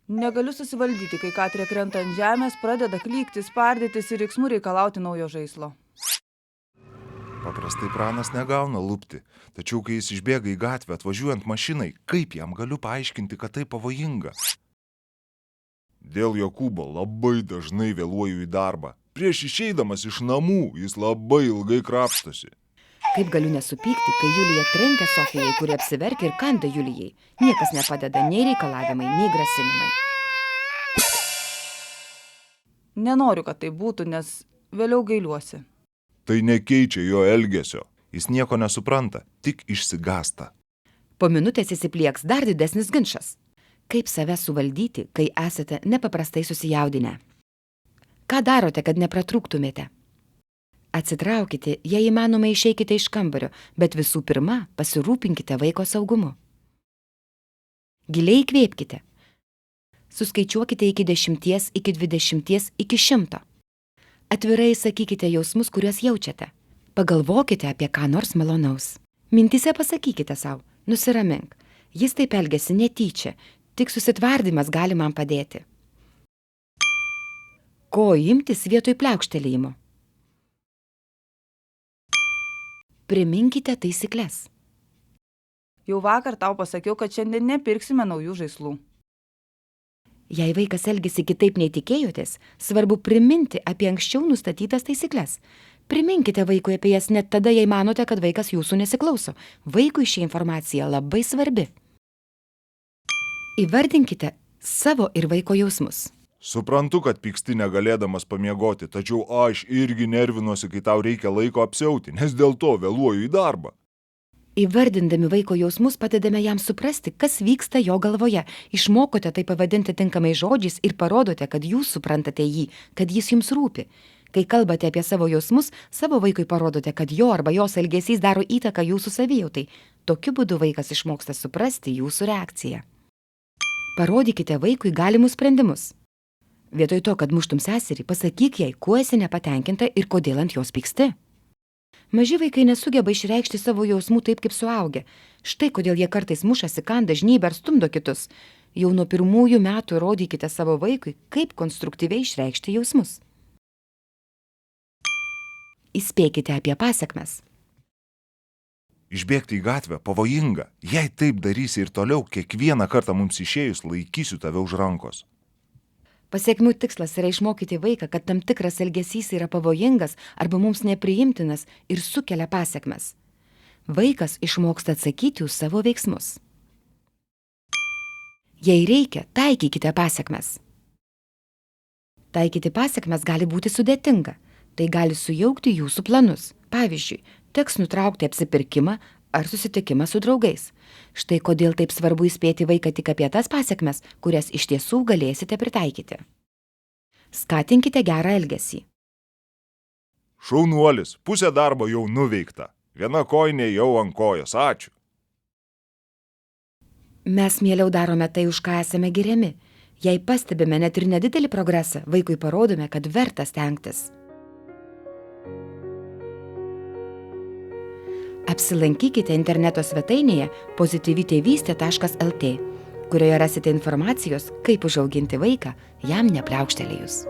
Negaliu susivaldyti, kai Katrė krenta ant žemės, pradeda klykti, spardytis ir riksmų reikalauti naujo žaislo. Paprastai pranas negauna lupti, tačiau kai jis išbėga į gatvę atvažiuojant mašinai, kaip jam galiu paaiškinti, kad tai pavojinga? Dėl Jokūbo labai dažnai vėluoju į darbą. Prieš išeidamas iš namų jis labai ilgai krapštosi. Kaip galiu nesupykti, kai Julija trenkia Sofijai, kuri apsiverkia ir kanda Julijai. Niekas nepadeda nei reikalavimai, nei grasinimai. Nenoriu, kad tai būtų, nes vėliau gailiuosi. Tai nekeičia jo elgesio. Jis nieko nesupranta, tik išsigąsta. Po minutės įsiplieks dar didesnis ginčas. Kaip save suvaldyti, kai esate nepaprastai susijaudinę? Ką darote, kad nepratrūktumėte? Atsitraukite, jei įmanoma išeikite iš kambario, bet visų pirma pasirūpinkite vaiko saugumu. Giliai įkvėpkite. Suskaičiuokite iki 10, iki 20, iki 100. Atvirai sakykite jausmus, kuriuos jaučiate. Pagalvokite apie ką nors malonaus. Mintyse pasakykite sau, nusiramink. Jis taip elgiasi netyčia, tik susitvardymas gali man padėti. Ko imtis vietoj pliaukštelėjimo? Priminkite taisykles. Jau vakar tau pasakiau, kad šiandien nepirksime naujų žaislų. Jei vaikas elgiasi kitaip nei tikėjotės, svarbu priminti apie anksčiau nustatytas taisykles. Priminkite vaikui apie jas net tada, jei manote, kad vaikas jūsų nesiklauso. Vaikui ši informacija labai svarbi. Įvardinkite savo ir vaiko jausmus. Suprantu, kad pyksti negalėdamas pamiegoti, tačiau aš irgi nervinuosi, kai tau reikia laiko apsiauti, nes dėl to vėluoju į darbą. Įvardindami vaiko jausmus padedame jam suprasti, kas vyksta jo galvoje. Išmokote tai pavadinti tinkamai žodžiais ir parodote, kad jūs suprantate jį, kad jis jums rūpi. Kai kalbate apie savo jausmus, savo vaikui parodote, kad jo arba jos elgesys daro įtaką jūsų savijautai. Tokiu būdu vaikas išmoksta suprasti jūsų reakciją. Parodykite vaikui galimus sprendimus. Vietoj to, kad muštum seserį, pasakyk jai, kuo esi nepatenkinta ir kodėl ant jos pyksti. Maži vaikai nesugeba išreikšti savo jausmų taip, kaip suaugę. Štai kodėl jie kartais mušasi, kanda, žnybia ar stumdo kitus. Jau nuo 1 metų rodykite savo vaikui, kaip konstruktyviai išreikšti jausmus. Įspėkite apie pasekmes. Išbėgti į gatvę pavojinga. Jei taip darysi ir toliau, kiekvieną kartą mums išėjus laikysiu tave už rankos. Pasekmių tikslas yra išmokyti vaiką, kad tam tikras elgesys yra pavojingas arba mums nepriimtinas ir sukelia pasekmes. Vaikas išmoksta atsakyti už savo veiksmus. Jei reikia, taikykite pasekmes. Taikyti pasekmes gali būti sudėtinga. Tai gali sujaukti jūsų planus. Pavyzdžiui, teks nutraukti apsipirkimą ar susitikimą su draugais. Štai kodėl taip svarbu įspėti vaiką tik apie tas pasekmes, kurias iš tiesų galėsite pritaikyti. Skatinkite gerą elgesį. Šaunuolis, pusė darbo jau nuveikta. Viena kojinė jau ant kojos, ačiū. Mes mieliau darome tai, už ką esame giriami. Jei pastebime net ir nedidelį progresą, vaikui parodome, kad verta stengtis. Apsilankykite interneto svetainėje pozityvitėvystė.lt, kurioje rasite informacijos, kaip užauginti vaiką, jam nepliaukštelėjus.